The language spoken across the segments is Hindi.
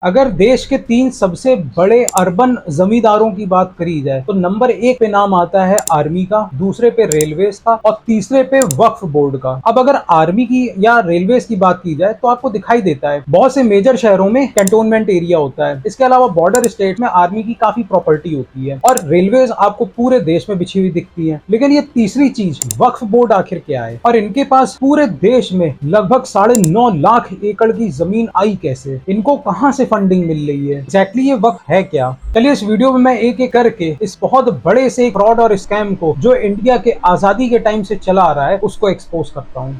अगर देश के 3 सबसे बड़े अर्बन जमींदारों की बात करी जाए तो नंबर 1 पे नाम आता है आर्मी का, दूसरे पे रेलवेज का और तीसरे पे वक्फ बोर्ड का। अब अगर आर्मी की या रेलवेज की बात की जाए तो आपको दिखाई देता है बहुत से मेजर शहरों में कैंटोनमेंट एरिया होता है। इसके अलावा बॉर्डर स्टेट में आर्मी की काफी प्रॉपर्टी होती है और रेलवेज आपको पूरे देश में बिछी हुई दिखती है। लेकिन ये तीसरी चीज वक्फ बोर्ड आखिर क्या है और इनके पास पूरे देश में लगभग 9.5 लाख एकड़ की जमीन आई कैसे, इनको कहां से फंडिंग मिल रही है, एग्जैक्टली ये वक्फ है क्या। चलिए इस वीडियो में मैं एक एक करके इस बहुत बड़े से फ्रॉड और स्कैम को जो इंडिया के आजादी के टाइम से चला आ रहा है उसको एक्सपोज करता हूं।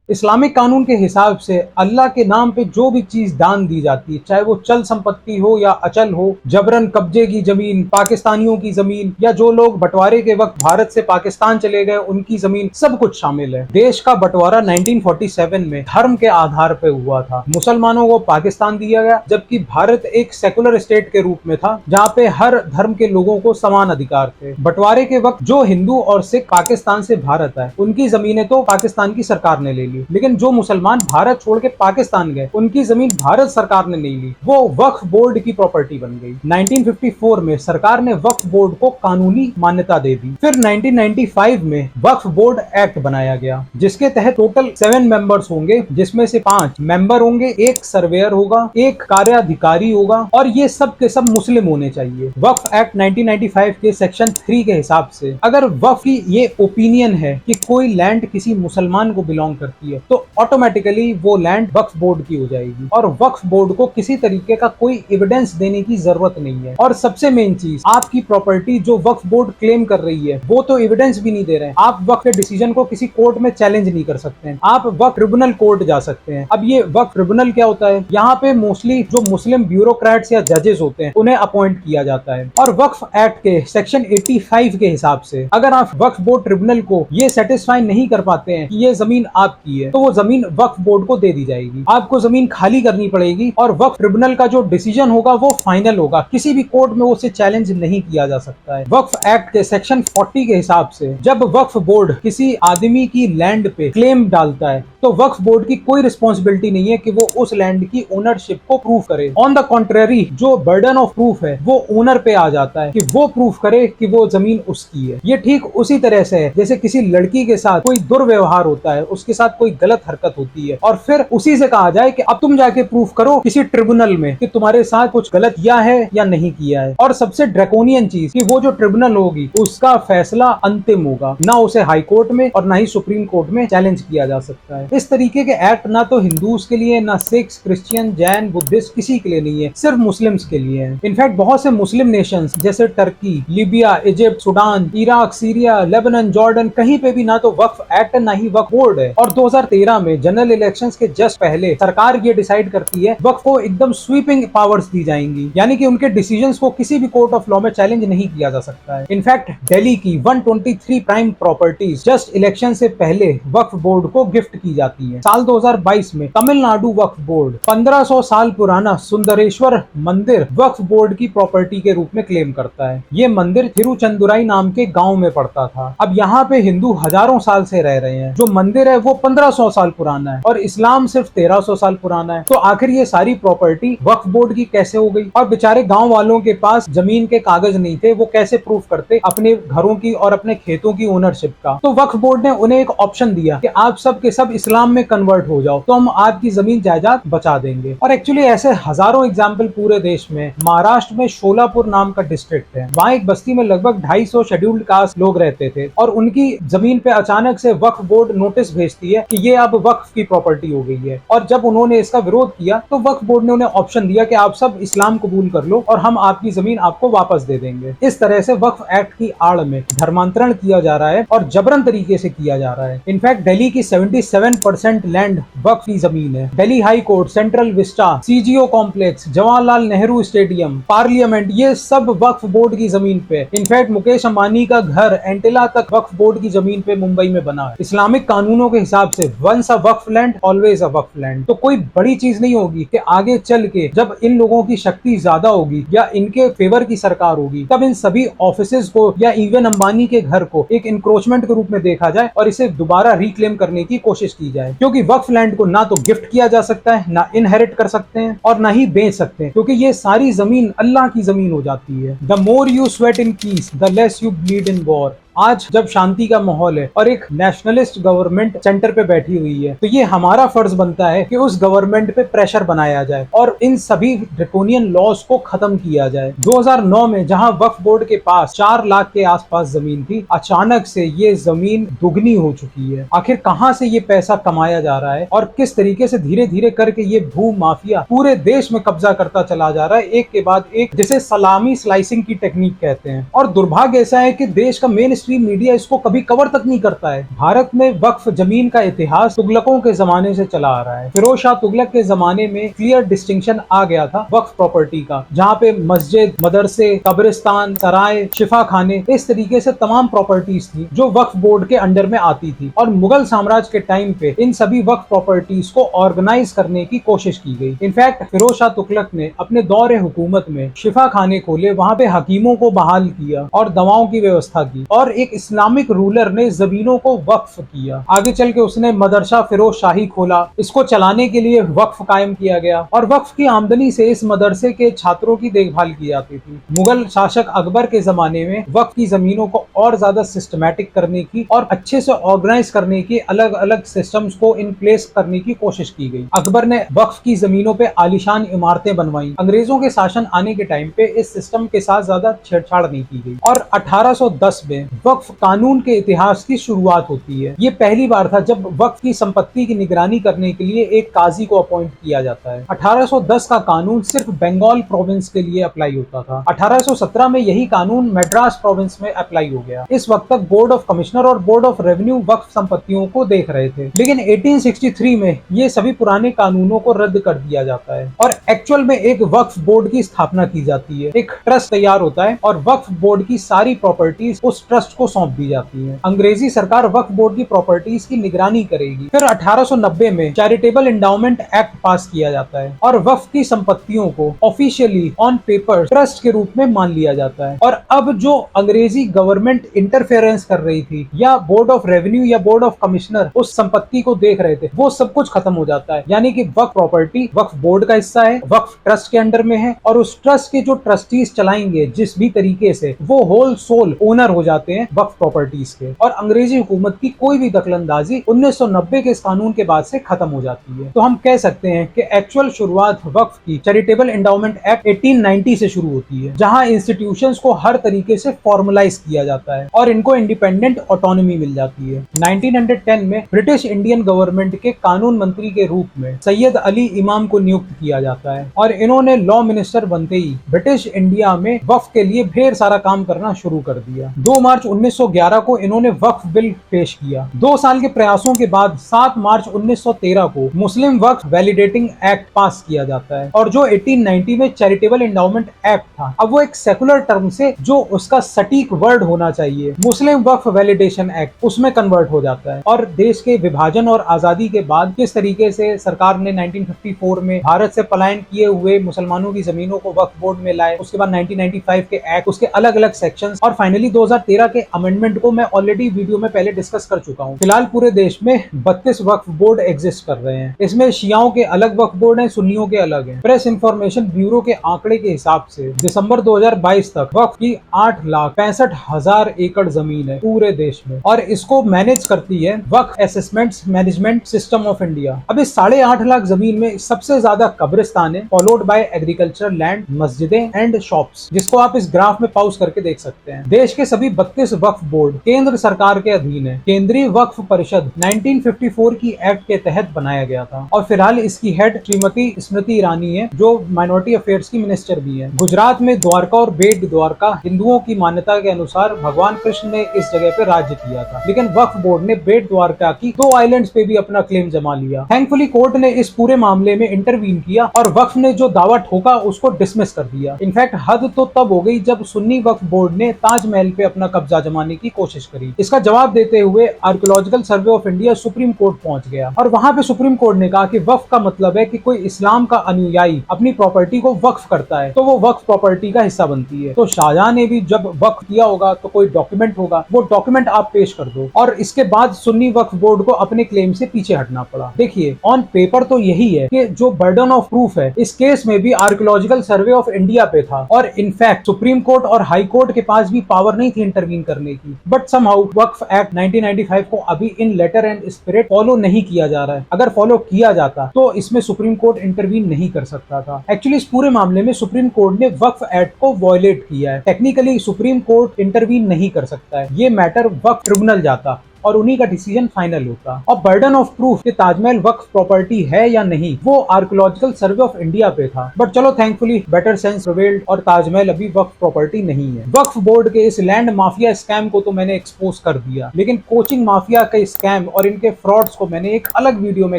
इस्लामिक कानून के हिसाब से अल्लाह के नाम पे जो भी चीज दान दी जाती है, चाहे वो चल संपत्ति हो या अचल हो, जबरन कब्जे की जमीन, पाकिस्तानियों की जमीन या जो लोग बंटवारे के वक्त भारत से पाकिस्तान चले गए उनकी जमीन, सब कुछ शामिल है। देश का बंटवारा 1947 में धर्म के आधार पर हुआ था। मुसलमानों को पाकिस्तान दिया गया जबकि भारत एक सेकुलर स्टेट के रूप में था जहाँ पे हर धर्म के लोगों को समान अधिकार थे। बंटवारे के वक्त जो हिंदू और सिख पाकिस्तान से भारत आए उनकी जमीनें तो पाकिस्तान की सरकार ने ले ली, लेकिन जो मुसलमान भारत छोड़ के पाकिस्तान गए उनकी जमीन भारत सरकार ने नहीं ली, वो वक्फ बोर्ड की प्रॉपर्टी बन गई। 1954 में सरकार ने वक्फ बोर्ड को कानूनी मान्यता दे दी। फिर 1995 में वक्फ बोर्ड एक्ट बनाया गया जिसके तहत टोटल 7 मेंबर्स होंगे, जिसमें से 5 मेंबर होंगे, 1 सर्वेयर होगा, 1 कार्याधिकारी होगा और ये सब के सब मुस्लिम होने चाहिए। वक्फ एक्ट 1995 के सेक्शन 3 के हिसाब से अगर वक्फ की ये ओपिनियन है कि कोई लैंड किसी मुसलमान को बिलोंग करती है तो ऑटोमेटिकली वो लैंड वक्फ बोर्ड की हो जाएगी और वक्फ बोर्ड को किसी तरीके का कोई एविडेंस देने की जरूरत नहीं है। और सबसे मेन चीज, आपकी प्रॉपर्टी जो वक्फ बोर्ड क्लेम कर रही है वो तो एविडेंस भी नहीं दे रहे हैं। आप वक्फ के डिसीजन को किसी कोर्ट में चैलेंज नहीं कर सकते हैं, आप वक्फ ट्रिब्यूनल कोर्ट जा सकते हैं। अब ये वक्फ ट्रिब्यूनल क्या होता है, यहाँ पे मोस्टली जो मुस्लिम ब्यूरोक्रेट्स या जजेस होते हैं उन्हें अपॉइंट किया जाता है। और वक्फ एक्ट के सेक्शन 85 के हिसाब से अगर आप वक्फ बोर्ड ट्रिब्यूनल को ये सेटिस्फाई नहीं कर पाते हैं कि ये जमीन आपकी है तो वो जमीन वक्फ बोर्ड को दे दी जाएगी। आपको जमीन खाली करनी पड़ेगी और वक्फ ट्रिब्यूनल का जो डिसीजन होगा वो फाइनल होगा, किसी भी कोर्ट में उसे चैलेंज नहीं किया जा सकता है। वक्फ एक्ट के सेक्शन 40 के हिसाब से जब वक्फ बोर्ड किसी आदमी की लैंड पे क्लेम डालता है तो वक्फ बोर्ड की कोई रिस्पॉन्सिबिलिटी नहीं है कि वो उस लैंड की ओनरशिप को प्रूव करे। ऑन द कॉन्ट्रेरी जो बर्डन ऑफ प्रूफ है वो ओनर पे आ जाता है कि वो प्रूफ करे कि वो जमीन उसकी है। ये ठीक उसी तरह से है जैसे किसी लड़की के साथ कोई दुर्व्यवहार होता है, उसके साथ कोई गलत हरकत होती है और फिर उसी से कहा जाए कि अब तुम जाके प्रूफ करो किसी ट्रिब्यूनल में कि तुम्हारे साथ कुछ गलत किया है या नहीं किया है। और सबसे ड्रैकोनियन चीज कि वो जो ट्रिब्यूनल होगी उसका फैसला अंतिम होगा, ना उसे हाई कोर्ट में और ना ही सुप्रीम कोर्ट में चैलेंज किया जा सकता है। इस तरीके के एक्ट ना तो हिंदूज के लिए, ना सिख्स, क्रिश्चियन, जैन, बुद्धिस्ट किसी के लिए नहीं है, सिर्फ मुस्लिम्स के लिए है। इनफैक्ट बहुत से मुस्लिम नेशंस जैसे Turkey, Libya, Egypt, Sudan, Iraq, Syria, Lebanon, Jordan, कहीं पे भी ना तो वक्फ एक्ट ना ही वक्फ बोर्ड है। और 2013 में जनरल इलेक्शंस के जस्ट पहले सरकार ये डिसाइड करती है वक्फ को एकदम स्वीपिंग पावर्स दी जाएंगी, यानी कि उनके डिसीजंस को किसी भी कोर्ट ऑफ लॉ में चैलेंज नहीं किया जा सकता है। इनफैक्ट दिल्ली की 123 प्राइम प्रॉपर्टीज जस्ट इलेक्शन से पहले वक्फ बोर्ड को गिफ्ट की जाती है। साल 2022 में तमिलनाडु वक्फ बोर्ड 1500 साल पुराना सुंदरेश्वर मंदिर वक्फ बोर्ड की प्रॉपर्टी के रूप में क्लेम करता है। ये मंदिर थिरुचंदुराई नाम के गांव में पड़ता था। अब यहाँ पे हिंदू हजारों साल से रह रहे हैं, जो मंदिर है वो 1500 साल पुराना है और इस्लाम सिर्फ 1300 साल पुराना है। तो आखिर ये सारी प्रॉपर्टी वक्फ बोर्ड की कैसे हो गई? और बेचारे गांव वालों के पास जमीन के कागज नहीं थे, वो कैसे प्रूफ करते अपने घरों की और अपने खेतों की ओनरशिप का? तो वक्फ बोर्ड ने उन्हें एक ऑप्शन दिया कि आप सब के सब इस्लाम में कन्वर्ट हो जाओ तो हम आपकी जमीन जायदाद बचा देंगे। और एक्चुअली ऐसे हजारों एग्जाम्पल पूरे देश में। महाराष्ट्र में शोलापुर नाम का डिस्ट्रिक्ट है, वहाँ एक बस्ती में लगभग 250 शेड्यूल्ड कास्ट लोग रहते थे और उनकी जमीन पे अचानक से वक्फ बोर्ड नोटिस भेजती है कि ये अब वक्फ की प्रॉपर्टी हो गई है। और जब उन्होंने इसका विरोध किया तो वक्फ बोर्ड ने उन्हें ऑप्शन दिया कि आप सब इस्लाम कबूल कर लो और हम आपकी जमीन आपको वापस दे देंगे। इस तरह से वक्फ एक्ट की आड़ में धर्मांतरण किया जा रहा है और जबरन तरीके से किया जा रहा है। इनफैक्ट दिल्ली की 77% लैंड वक्फ की जमीन है। Delhi high court, central Vista, CGO complex, Jawaharlal Nehru stadium, parliament, ये सब वक्फ बोर्ड की जमीन पे। इनफैक्ट मुकेश अंबानी का घर एंटिला तक वक्फ बोर्ड की जमीन पे मुंबई में बना है। इस्लामिक कानूनों के हिसाब से once a waqf land always a waqf land. तो कोई बड़ी चीज नहीं होगी कि आगे चल के जब इन लोगों की शक्ति ज्यादा होगी या इनके फेवर की सरकार होगी तब इन सभी ऑफिसेज को या इवन अंबानी के घर को एक इंक्रोचमेंट के रूप में देखा जाए और इसे दोबारा रिक्लेम करने की कोशिश की की जाए, क्योंकि वक्फ लैंड को ना तो गिफ्ट किया जा सकता है, ना इनहेरिट कर सकते हैं और ना ही बेच सकते हैं, क्योंकि ये सारी जमीन अल्लाह की जमीन हो जाती है। The more you sweat in peace the less you bleed in war. आज जब शांति का माहौल है और एक नेशनलिस्ट गवर्नमेंट सेंटर पे बैठी हुई है, तो ये हमारा फर्ज बनता है कि उस गवर्नमेंट पे प्रेशर बनाया जाए और इन सभी ड्रैकोनियन लॉज को खत्म किया जाए। 2009 में जहां वक्फ बोर्ड के पास 4 लाख के आसपास जमीन थी, अचानक से ये जमीन दुगनी हो चुकी है। आखिर कहां से ये पैसा कमाया जा रहा है और किस तरीके से धीरे धीरे करके ये भू माफिया पूरे देश में कब्जा करता चला जा रहा है, एक के बाद एक, जिसे सलामी स्लाइसिंग की टेक्निक कहते हैं। और दुर्भाग्य ऐसा है कि देश का मेन स्ट्रीम मीडिया इसको कभी कवर तक नहीं करता है। भारत में वक्फ जमीन का इतिहास तुगलकों के जमाने से चला आ रहा है। फिरोज शाह तुगलक के जमाने में क्लियर डिस्टिंक्शन आ गया था वक्फ प्रॉपर्टी का, जहाँ पे मस्जिद, मदरसे, कब्रिस्तान, सराय, शिफा खाने, इस तरीके से तमाम प्रॉपर्टीज थी जो वक्फ बोर्ड के अंडर में आती थी। और मुगल साम्राज्य के टाइम पे इन सभी वक्फ प्रॉपर्टीज को ऑर्गेनाइज करने की कोशिश की गई। इनफैक्ट फिरोज शाह तुगलक ने अपने दौरे हुकूमत में शिफा खाने खोले, वहाँ पे हकीमों को बहाल किया और दवाओं की व्यवस्था की, और एक इस्लामिक रूलर ने जमीनों को वक्फ किया। आगे चल के उसने मदरसा फिरोज शाही खोला, इसको चलाने के लिए वक्फ कायम किया गया और वक्फ की आमदनी से इस मदरसे के छात्रों की देखभाल की जाती थी। मुगल शासक अकबर के जमाने में वक्फ की जमीनों को और ज्यादा सिस्टमैटिक करने की और अच्छे से ऑर्गेनाइज करने की, अलग अलग सिस्टम्स को इन प्लेस करने की कोशिश की गई। अकबर ने वक्फ की जमीनों पे आलीशान इमारतें बनवाई। अंग्रेजों के शासन आने के टाइम पे इस सिस्टम के साथ ज्यादा छेड़छाड़ नहीं की गई और 1810 में वक्फ कानून के इतिहास की शुरुआत होती है। ये पहली बार था जब वक्फ की संपत्ति की निगरानी करने के लिए एक काजी को अपॉइंट किया जाता है। 1810 का कानून सिर्फ बंगाल प्रोविंस के लिए अप्लाई होता था। 1817 में यही कानून मद्रास प्रोविंस में अप्लाई हो गया। इस वक्त तक बोर्ड ऑफ कमिश्नर और बोर्ड ऑफ रेवेन्यू वक्फ संपत्तियों को देख रहे थे, लेकिन 1863 में ये सभी पुराने कानूनों को रद्द कर दिया जाता है और एक्चुअल में एक वक्फ बोर्ड की स्थापना की जाती है। एक ट्रस्ट तैयार होता है और वक्फ बोर्ड की सारी प्रॉपर्टीज उस ट्रस्ट को सौंप दी जाती है। अंग्रेजी सरकार वक्फ बोर्ड की प्रॉपर्टीज की निगरानी करेगी। फिर 1890 में चैरिटेबल एंडाउमेंट एक्ट पास किया जाता है और वक्फ की संपत्तियों को ऑफिशियली ऑन पेपर ट्रस्ट के रूप में मान लिया जाता है। और अब जो अंग्रेजी गवर्नमेंट इंटरफेरेंस कर रही थी या बोर्ड ऑफ रेवेन्यू या बोर्ड ऑफ कमिश्नर उस संपत्ति को देख रहे थे, वो सब कुछ खत्म हो जाता है। यानी कि वक्फ प्रॉपर्टी वक्फ बोर्ड का हिस्सा है, वक्फ ट्रस्ट के अंडर में है और उस ट्रस्ट के जो ट्रस्टीज चलाएंगे जिस भी तरीके से, वो होल सोल ओनर हो जाते हैं वक्फ प्रॉपर्टीज के। और अंग्रेजी हुकूमत की कोई भी दखलंदाजी 1990 के इस कानून के बाद से खत्म हो जाती है। तो हम कह सकते हैं कि एक्चुअल शुरुआत वक्फ की चैरिटेबल एंडाउमेंट एक्ट 1890 से शुरू होती है, जहां इंस्टीट्यूशंस को हर तरीके से फॉर्मलाइज किया जाता है और इनको इंडिपेंडेंट ऑटोनॉमी मिल जाती है। 1910 में ब्रिटिश इंडियन गवर्नमेंट के कानून मंत्री के रूप में सैयद अली इमाम को नियुक्त किया जाता है और इन्होंने लॉ मिनिस्टर बनते ही ब्रिटिश इंडिया में वक्फ के लिए ढेर सारा काम करना शुरू कर दिया। 2 मार्च 1911 को इन्होंने वक्फ बिल पेश किया। 2 साल के प्रयासों के बाद 7 मार्च 1913 को मुस्लिम वक्फ वैलिडेटिंग एक्ट पास किया जाता है और जो 1890 में चैरिटेबल एंडाउमेंट एक्ट था, अब वो एक सेकुलर टर्म से जो उसका सटीक वर्ड होना चाहिए, मुस्लिम वक्फ वैलिडेशन एक्ट, उसमें कन्वर्ट हो जाता है। और देश के विभाजन और आजादी के बाद किस तरीके से सरकार ने 1954 में भारत से पलायन किए हुए मुसलमानों की जमीनों को वक्फ बोर्ड में लाए, उसके बाद 1995 के एक्ट, उसके अलग अलग सेक्शंस और फाइनली 2013 के अमेंडमेंट को मैं ऑलरेडी वीडियो में पहले डिस्कस कर चुका हूं। फिलहाल पूरे देश में 32 वक्फ बोर्ड एग्जिस्ट कर रहे हैं। इसमें शियाओं के अलग वक्फ बोर्ड हैं, सुन्नियों के अलग हैं। प्रेस इंफॉर्मेशन ब्यूरो के आंकड़े के हिसाब से दिसंबर 2022 तक वक्फ की 8,65,000 एकड़ जमीन है पूरे देश में और इसको मैनेज करती है वक्फ assets management system of India. अब इस 8.5 लाख जमीन में सबसे ज्यादा कब्रिस्तान है, फॉलोड बाय एग्रीकल्चर लैंड, मस्जिदें एंड शॉप्स, जिसको आप इस ग्राफ में पाउज करके देख सकते हैं। देश के सभी 32 वक्फ बोर्ड केंद्र सरकार के अधीन है। केंद्रीय वक्फ परिषद 1954 की एक्ट के तहत बनाया गया था और फिलहाल इसकी हेड श्रीमती स्मृति ईरानी है, जो माइनॉरिटी अफेयर्स की मिनिस्टर भी है। गुजरात में द्वारका और बेट द्वारका हिंदुओं की मान्यता के अनुसार भगवान कृष्ण ने इस जगह पे राज्य किया था, लेकिन वक्फ बोर्ड ने बेट द्वारका की 2 आइलैंड्स पे भी अपना क्लेम जमा लिया। थैंकफुली कोर्ट ने इस पूरे मामले में इंटरवीन किया और वक्फ ने जो दावा ठोका उसको डिसमिस कर दिया। इनफैक्ट हद तो तब हो गई जब सुन्नी वक्फ बोर्ड ने ताजमहल पे अपना कब्जा कब्जा जमाने की कोशिश करी। इसका जवाब देते हुए archaeological survey of India supreme court पहुंच गया और वहां पे सुप्रीम कोर्ट ने कहा कि वक्फ का मतलब है कि कोई इस्लाम का अनुयायी अपनी प्रॉपर्टी को वक्फ करता है तो वो वक्फ प्रॉपर्टी का हिस्सा बनती है। तो शाहजहां ने भी जब वक्फ किया होगा तो कोई डॉक्यूमेंट होगा, वो डॉक्यूमेंट आप पेश कर दो। और इसके बाद सुन्नी वक्फ बोर्ड को अपने क्लेम से पीछे हटना पड़ा। देखिए, ऑन पेपर तो यही है कि जो बर्डन ऑफ प्रूफ है इस केस में भी आर्कियोलॉजिकल सर्वे ऑफ इंडिया पे था और इनफैक्ट सुप्रीम कोर्ट और हाई कोर्ट के पास भी पावर नहीं थी इंटरवीन करने की। बट समहाउ वक्फ एक्ट 1995 को अभी इन लेटर एंड स्पिरिट फॉलो नहीं किया जा रहा है। अगर फॉलो किया जाता तो इसमें सुप्रीम कोर्ट इंटरवीन नहीं कर सकता था। एक्चुअली इस पूरे मामले में सुप्रीम कोर्ट ने वक्फ एक्ट को वायलेट किया है। टेक्निकली सुप्रीम कोर्ट इंटरवीन नहीं कर सकता है, ये मैटर वक्फ ट्रिब्यूनल जाता और उन्हीं का डिसीजन फाइनल होता। और बर्डन ऑफ प्रूफ कि ताजमहल वक्फ प्रॉपर्टी है या नहीं वो आर्कियोलॉजिकल सर्वे ऑफ इंडिया पे था। बट चलो थैंकफुली बेटर सेंस प्रिवेल्ड और ताजमहल अभी वक्फ प्रॉपर्टी नहीं है। वक्फ बोर्ड के इस लैंड माफिया स्कैम को तो मैंने एक्सपोज कर दिया, लेकिन कोचिंग माफिया के स्कैम और इनके फ्रॉड्स को मैंने एक अलग वीडियो में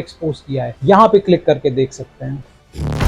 एक्सपोज किया है, यहाँ पे क्लिक करके देख सकते हैं।